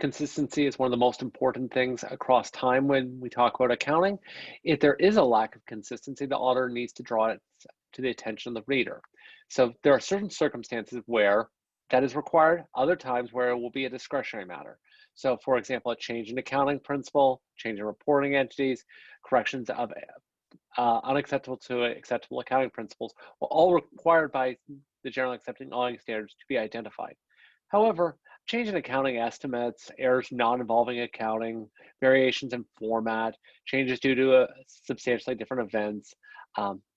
Consistency is one of the most important things across time when we talk about accounting. If there is a lack of consistency, the auditor needs to draw it to the attention of the reader. So there are certain circumstances where that is required, other times where it will be a discretionary matter. So for example, a change in accounting principle, change in reporting entities, corrections of unacceptable to acceptable accounting principles, were all required by the general accepted auditing standards to be identified. However, change in accounting estimates, errors not involving accounting, variations in format, changes due to substantially different events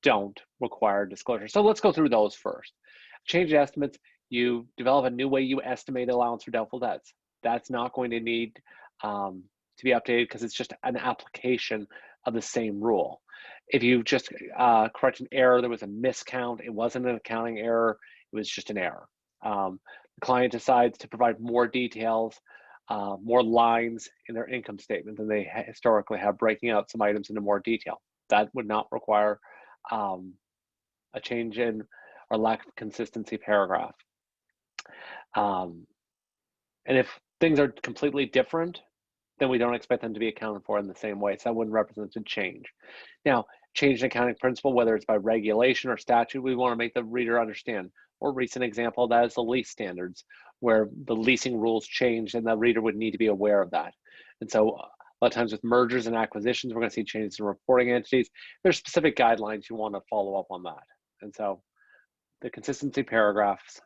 don't require disclosure. So let's go through those first. Change in estimates, you develop a new way you estimate allowance for doubtful debts. That's not going to need to be updated because it's just an application of the same rule. If you just correct an error, there was a miscount, it wasn't an accounting error, it was just an error. The client decides to provide more details, more lines in their income statement than they historically have, breaking out some items into more detail. That would not require a change in or lack of consistency paragraph. And if things are completely different, then we don't expect them to be accounted for in the same way. So that wouldn't represent a change. Now, change in accounting principle, whether it's by regulation or statute, we want to make the reader understand. More recent example of that is the lease standards, where the leasing rules changed and the reader would need to be aware of that. And so a lot of times with mergers and acquisitions, we're going to see changes in reporting entities. There's specific guidelines you want to follow up on that. And so the consistency paragraphs